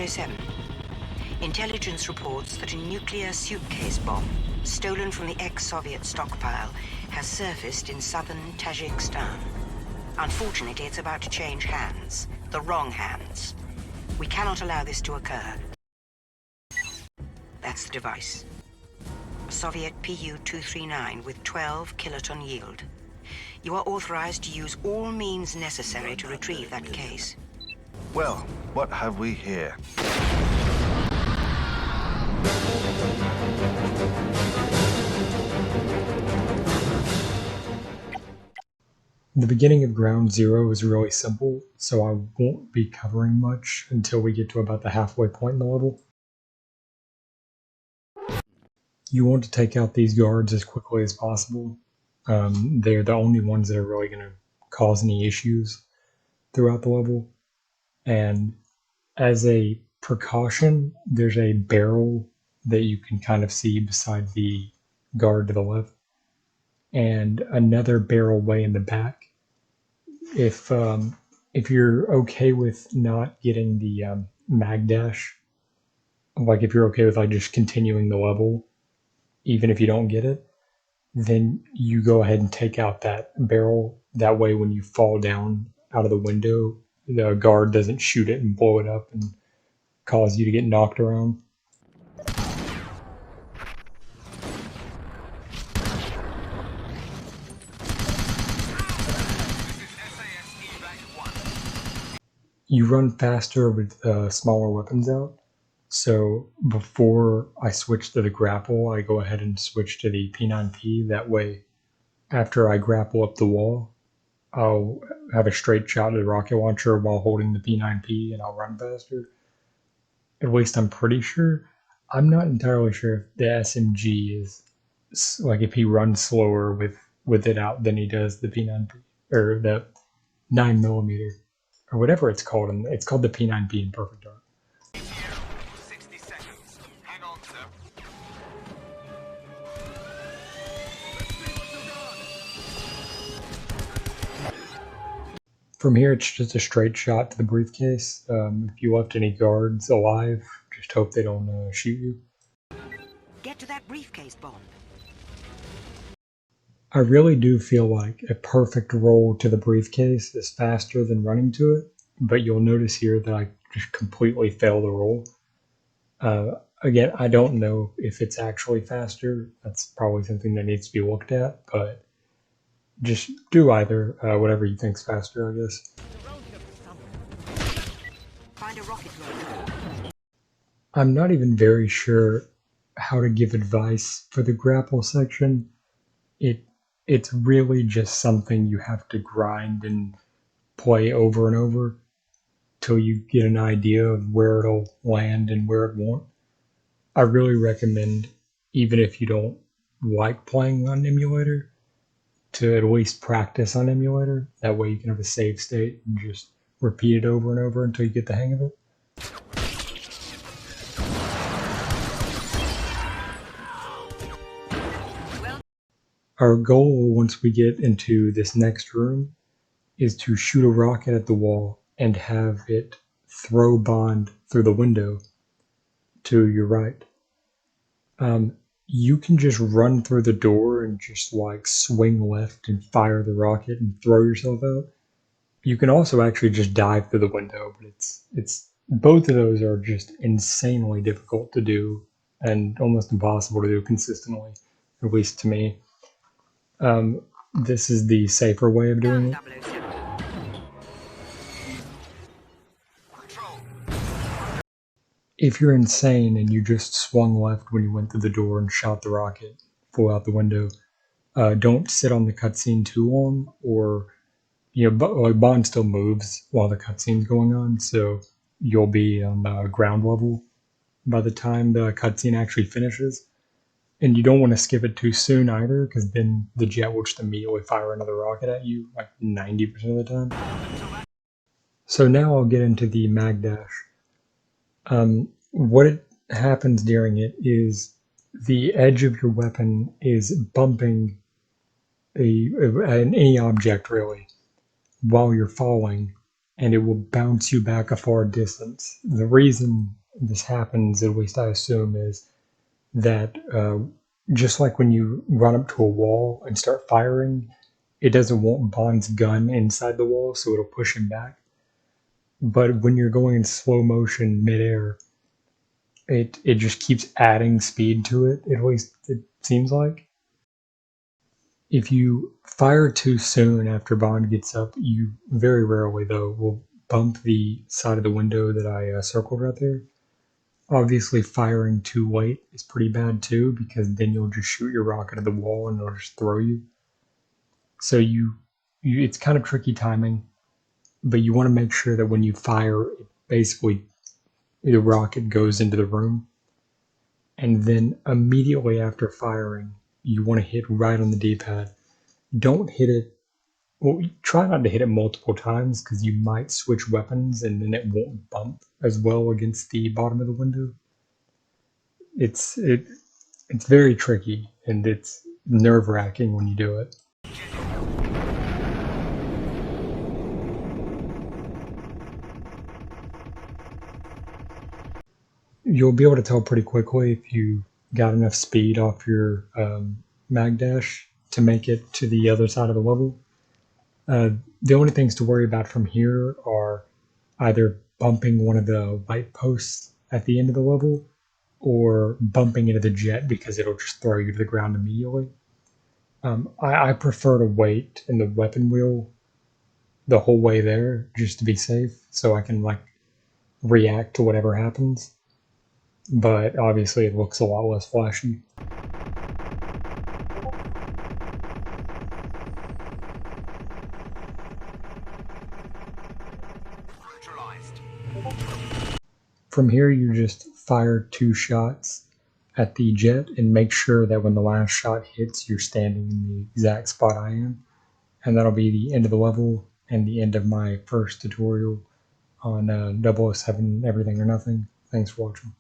007. Intelligence reports that a nuclear suitcase bomb, stolen from the ex-Soviet stockpile, has surfaced in southern Tajikistan. Unfortunately, it's about to change hands. The wrong hands. We cannot allow this to occur. That's the device. A Soviet PU-239 with 12 kiloton yield. You are authorized to use all means necessary to retrieve that case. Well, what have we here? The beginning of Ground Zero is really simple, so I won't be covering much until we get to about the halfway point in the level. You want to take out these guards as quickly as possible. They're the only ones that are really going to cause any issues throughout the level. And as a precaution, there's a barrel that you can kind of see beside the guard to the left, and another barrel way in the back. If you're okay with not getting the mag dash, like if you're okay with like just continuing the level, even if you don't get it, then you go ahead and take out that barrel. That way when you fall down out of the window, the guard doesn't shoot it and blow it up and cause you to get knocked around. You run faster with smaller weapons out. So before I switch to the grapple, I go ahead and switch to the P9P. That way, after I grapple up the wall, I'll have a straight shot to the rocket launcher while holding the P9P, and I'll run faster. At least I'm pretty sure. I'm not entirely sure if the SMG is, like, if he runs slower with it out than he does the P9P, or the 9mm, or whatever it's called. And it's called the P9P in Perfect Dark. From here, it's just a straight shot to the briefcase. If you left any guards alive, just hope they don't shoot you. Get to that briefcase bomb. I really do feel like a perfect roll to the briefcase is faster than running to it, but you'll notice here that I just completely fail the roll. Again, I don't know if it's actually faster. That's probably something that needs to be looked at, but just do either, whatever you think's faster, I guess. Find a rocket launcher. I'm not even very sure how to give advice for the grapple section. It's really just something you have to grind and play over and over till you get an idea of where it'll land and where it won't. I really recommend, even if you don't like playing on emulator, to at least practice on emulator. That way you can have a save state and just repeat it over and over until you get the hang of it. Our goal, once we get into this next room, is to shoot a rocket at the wall and have it throw Bond through the window to your right. You can just run through the door and just like swing left and fire the rocket and throw yourself out. You can also actually just dive through the window, but it's both of those are just insanely difficult to do and almost impossible to do consistently, at least to me. This is the safer way of doing it. If you're insane and you just swung left when you went through the door and shot the rocket full out the window, don't sit on the cutscene too long, or like Bond still moves while the cutscene's going on, so you'll be on ground level by the time the cutscene actually finishes. And you don't want to skip it too soon either, because then the jet will just immediately fire another rocket at you, like 90% of the time. So now I'll get into the mag dash. What happens during it is the edge of your weapon is bumping any object really while you're falling, and it will bounce you back a far distance. The reason this happens, at least I assume, is that just like when you run up to a wall and start firing, it doesn't want Bond's gun inside the wall, so it'll push him back. But when you're going in slow motion midair, it just keeps adding speed to it, at least it seems like. If you fire too soon after Bond gets up, you very rarely, though, will bump the side of the window that I circled right there. Obviously, firing too late is pretty bad too, because then you'll just shoot your rocket at the wall and it'll just throw you. So it's kind of tricky timing, but you want to make sure that when you fire, basically the rocket goes into the room, and then immediately after firing, you want to hit right on the D-pad. Don't hit it. Well, try not to hit it multiple times because you might switch weapons and then it won't bump as well against the bottom of the window. It's very tricky and it's nerve-wracking when you do it. You'll be able to tell pretty quickly if you got enough speed off your mag dash to make it to the other side of the level. The only things to worry about from here are either bumping one of the light posts at the end of the level or bumping into the jet because it'll just throw you to the ground immediately. I prefer to wait in the weapon wheel the whole way there just to be safe so I can like react to whatever happens. But obviously it looks a lot less flashy. From here, you just fire 2 shots at the jet and make sure that when the last shot hits, you're standing in the exact spot I am. And that'll be the end of the level and the end of my first tutorial on 007 Everything or Nothing. Thanks for watching.